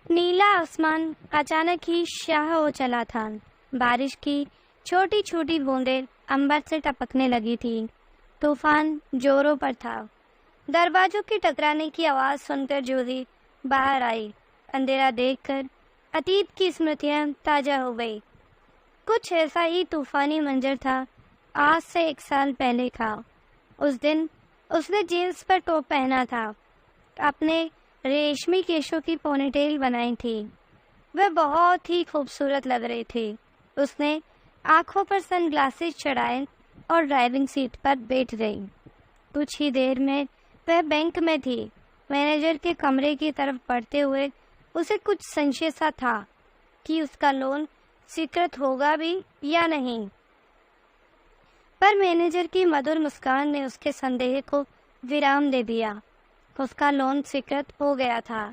नीला आसमान अचानक ही स्याह हो चला था। बारिश की छोटी छोटी बूंदें अंबर से टपकने लगी थी। तूफान जोरों पर था। दरवाजों के टकराने की आवाज़ सुनकर जूही बाहर आई। अंधेरा देखकर अतीत की स्मृतियां ताज़ा हो गई। कुछ ऐसा ही तूफानी मंजर था आज से 1 साल पहले का। उस दिन उसने जीन्स पर टॉप पहना था, अपने रेशमी केशों की पोनीटेल बनाई थी। वह बहुत ही खूबसूरत लग रही थी। उसने आंखों पर सनग्लासेस चढ़ाए और ड्राइविंग सीट पर बैठ गई। कुछ ही देर में वह बैंक में थी। मैनेजर के कमरे की तरफ बढ़ते हुए उसे कुछ संशय सा था कि उसका लोन स्वीकृत होगा भी या नहीं, पर मैनेजर की मधुर मुस्कान ने उसके संदेह को विराम दे दिया। उसका लोन स्वीकृत हो गया था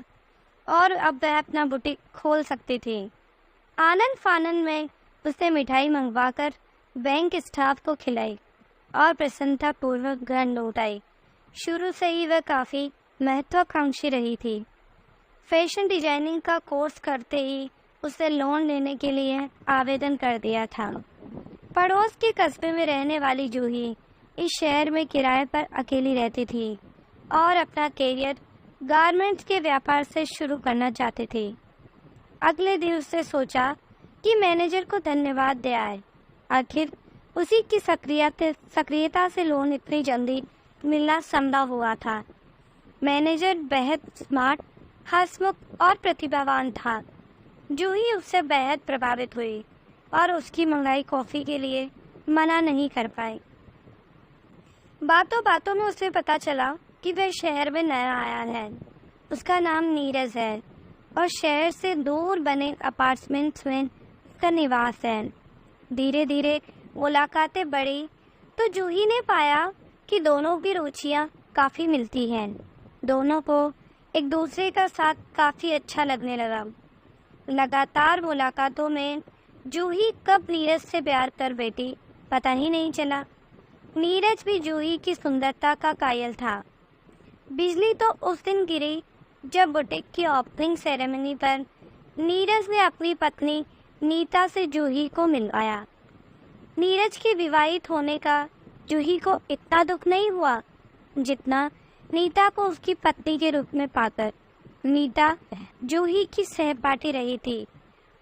और अब वह अपना बुटीक खोल सकती थी। आनंद फानन में उसने मिठाई मंगवाकर बैंक स्टाफ को खिलाई और प्रसन्नतापूर्वक घर लौट आई। शुरू से ही वह काफ़ी महत्वाकांक्षी रही थी। फैशन डिजाइनिंग का कोर्स करते ही उसे लोन लेने के लिए आवेदन कर दिया था। पड़ोस के कस्बे में रहने वाली जूही इस शहर में किराए पर अकेली रहती थी और अपना कैरियर गारमेंट्स के व्यापार से शुरू करना चाहती थी। अगले दिन उसने सोचा कि मैनेजर को धन्यवाद दे आए। आखिर उसी की सक्रियता से लोन इतनी जल्दी मिलना संभव हुआ था। मैनेजर बेहद स्मार्ट, हंसमुख और प्रतिभावान था। जूही उससे बेहद प्रभावित हुई और उसकी मंगाई कॉफ़ी के लिए मना नहीं कर पाई। बातों बातों में उसे पता चला कि वह शहर में नया आया है। उसका नाम नीरज है और शहर से दूर बने अपार्टमेंट्स में उसका निवास है। धीरे धीरे मुलाकातें बढ़ी तो जूही ने पाया कि दोनों की रुचियाँ काफ़ी मिलती हैं। दोनों को एक दूसरे का साथ काफ़ी अच्छा लगने लगा। लगातार मुलाकातों में जूही कब नीरज से प्यार कर बैठी पता ही नहीं चला। नीरज भी जूही की सुंदरता का कायल था। बिजली तो उस दिन गिरी जब बुटीक की ओपनिंग सेरेमनी पर नीरज ने अपनी पत्नी नीता से जूही को मिलवाया। नीरज के विवाहित होने का जूही को इतना दुख नहीं हुआ जितना नीता को उसकी पत्नी के रूप में पाकर। नीता जूही की सहपाठी रही थी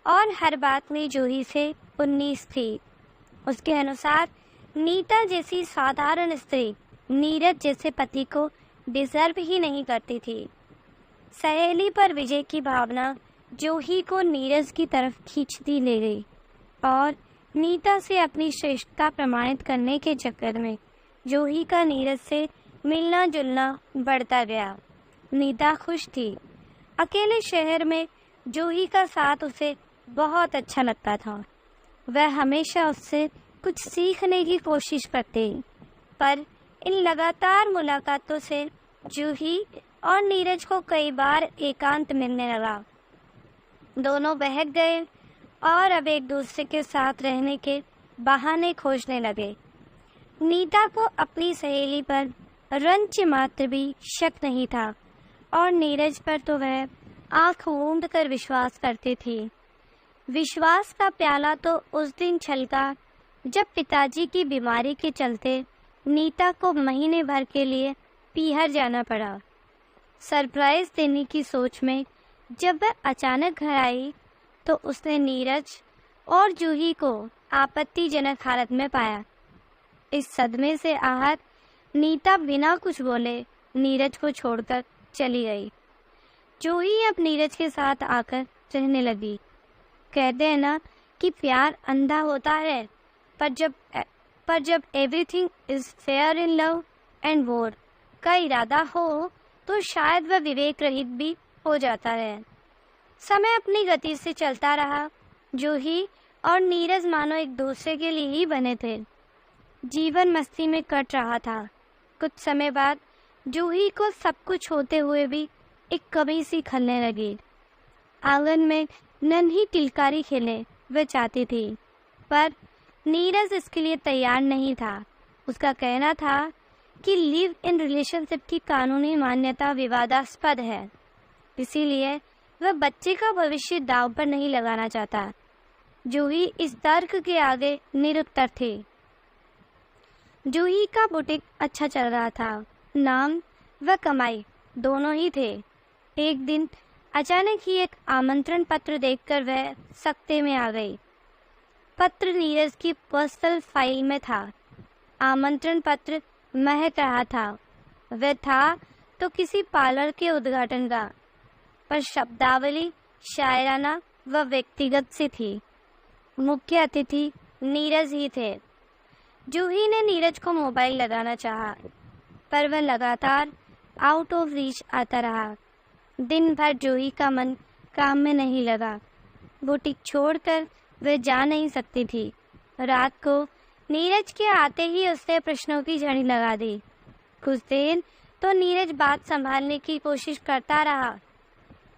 और हर बात में जूही से 19 थी। उसके अनुसार नीता जैसी साधारण स्त्री नीरज जैसे पति को डिजर्व ही नहीं करती थी। सहेली पर विजय की भावना जूही को नीरज की तरफ खींचती ले गई और नीता से अपनी श्रेष्ठता प्रमाणित करने के चक्कर में जूही का नीरज से मिलना जुलना बढ़ता गया। नीता खुश थी। अकेले शहर में जूही का साथ उसे बहुत अच्छा लगता था। वह हमेशा उससे कुछ सीखने की कोशिश करती, पर इन लगातार मुलाकातों से जूही और नीरज को कई बार एकांत मिलने लगा। दोनों बहक गए और अब एक दूसरे के साथ रहने के बहाने खोजने लगे। नीता को अपनी सहेली पर रंच मात्र भी शक नहीं था और नीरज पर तो वह आंख मूंद कर विश्वास करती थी। विश्वास का प्याला तो उस दिन छलका जब पिताजी की बीमारी के चलते नीता को महीने भर के लिए पीहर जाना पड़ा। सरप्राइज देने की सोच में जब वह अचानक घर आई तो उसने नीरज और जूही को आपत्तिजनक हालत में पाया। इस सदमे से आहत नीता बिना कुछ बोले नीरज को छोड़कर चली गई। जूही अब नीरज के साथ आकर रहने लगी। कहते हैं ना कि प्यार अंधा होता है, पर जब everything is fair in love and war का इरादा हो तो शायद वह विवेक रहित भी हो जाता है। समय अपनी गति से चलता रहा। जूही और नीरज मानो एक दूसरे के लिए ही बने थे। जीवन मस्ती में कट रहा था। कुछ समय बाद जूही को सब कुछ होते हुए भी एक कमी सी खलने लगी। आंगन में नन्ही टिलकारी खेले वह चाहती थी, पर नीरज इसके लिए तैयार नहीं था। उसका कहना था कि लिव इन रिलेशनशिप की कानूनी मान्यता विवादास्पद है, इसीलिए वह बच्चे का भविष्य दांव पर नहीं लगाना चाहता। जूही इस तर्क के आगे निरुत्तर थी। जूही का बुटीक अच्छा चल रहा था। नाम व कमाई दोनों ही थे। एक दिन अचानक ही एक आमंत्रण पत्र देखकर वह सकते में आ गई। पत्र नीरज की पर्सनल फाइल में था। आमंत्रण पत्र महक रहा था। वह था तो किसी पार्लर के उद्घाटन का, पर शब्दावली शायराना व व्यक्तिगत सी थी। मुख्य अतिथि नीरज ही थे। जूही ने नीरज को मोबाइल लगाना चाहा, पर वह लगातार आउट ऑफ रीच आता रहा। दिन भर जूही का मन काम में नहीं लगा। बुटीक छोड़कर वह जा नहीं सकती थी। रात को नीरज के आते ही उसने प्रश्नों की झड़ी लगा दी। कुछ देर तो नीरज बात संभालने की कोशिश करता रहा,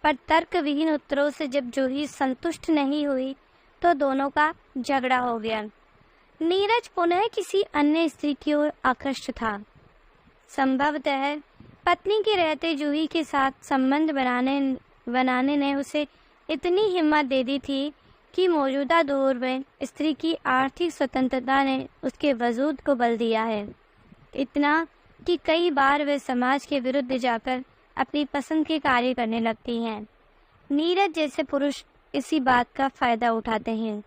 पर तर्कविहीन उत्तरों से जब जूही संतुष्ट नहीं हुई तो दोनों का झगड़ा हो गया। नीरज पुनः किसी अन्य स्त्री की ओर आकृष्ट था। संभवतः पत्नी के रहते जूही के साथ संबंध बनाने ने उसे इतनी हिम्मत दे दी थी कि मौजूदा दौर में स्त्री की आर्थिक स्वतंत्रता ने उसके वजूद को बल दिया है। इतना कि कई बार वे समाज के विरुद्ध जाकर अपनी पसंद के कार्य करने लगती हैं। नीरज जैसे पुरुष इसी बात का फायदा उठाते हैं।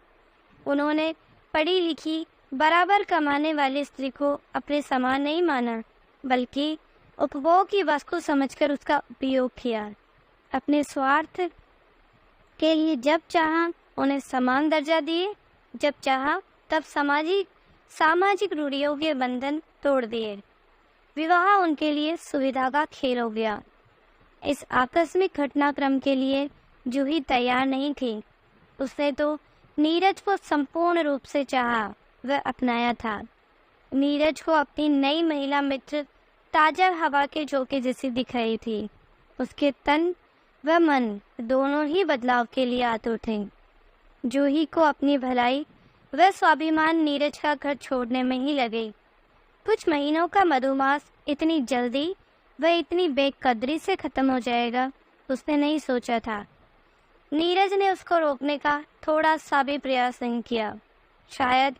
उन्होंने पढ़ी लिखी बराबर कमाने वाली स्त्री को अपने समान नहीं माना, बल्कि उपभोग की वस्तु समझकर उसका उपयोग किया। अपने स्वार्थ के लिए जब चाहा उन्हें समान दर्जा दिए, जब चाहा तब सामाजिक रूढ़ियों के बंधन तोड़ दिए। विवाह उनके लिए सुविधा का खेल हो गया। इस आकस्मिक घटनाक्रम के लिए जूही तैयार नहीं थी। उसने तो नीरज को संपूर्ण रूप से चाहा व अपनाया था। नीरज को अपनी नई महिला मित्र ताजा हवा के झोंके जैसी दिख रही थी। उसके तन व मन दोनों ही बदलाव के लिए आतुर थे। जूही को अपनी भलाई व स्वाभिमान नीरज का घर छोड़ने में ही लगे। कुछ महीनों का मधुमास इतनी जल्दी व इतनी बेकदरी से खत्म हो जाएगा उसने नहीं सोचा था। नीरज ने उसको रोकने का थोड़ा सा भी प्रयास नहीं किया। शायद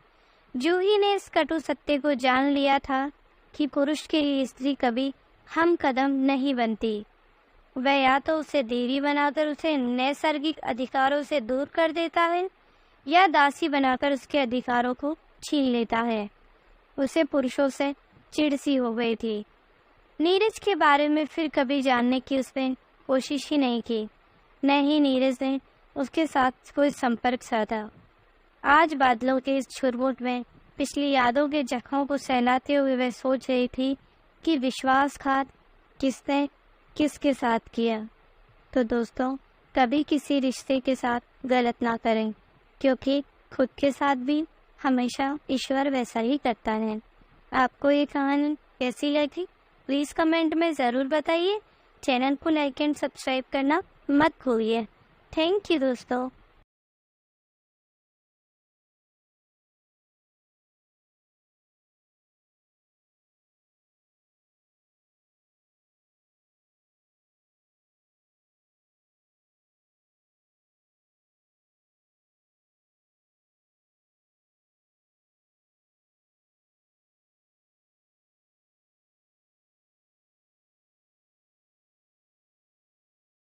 जूही ने इस कटु सत्य को जान लिया था कि पुरुष के लिए स्त्री कभी हम कदम नहीं बनती। वह या तो उसे देवी बनाकर उसे नैसर्गिक अधिकारों से दूर कर देता है, या दासी बनाकर उसके अधिकारों को छीन लेता है। उसे पुरुषों से चिढ़ सी हो गई थी। नीरज के बारे में फिर कभी जानने की उसने कोशिश ही नहीं की। न ही नीरज ने उसके साथ कोई संपर्क साधा। आज बादलों के इस छुरमुट में पिछली यादों के जख्मों को सहलाते हुए वह सोच रही थी कि विश्वासघात किसने किसके साथ किया। तो दोस्तों, कभी किसी रिश्ते के साथ गलत ना करें, क्योंकि खुद के साथ भी हमेशा ईश्वर वैसा ही करता है। आपको ये कहानी कैसी लगी प्लीज़ कमेंट में ज़रूर बताइए। चैनल को लाइक एंड सब्सक्राइब करना मत भूलिए। थैंक यू दोस्तों।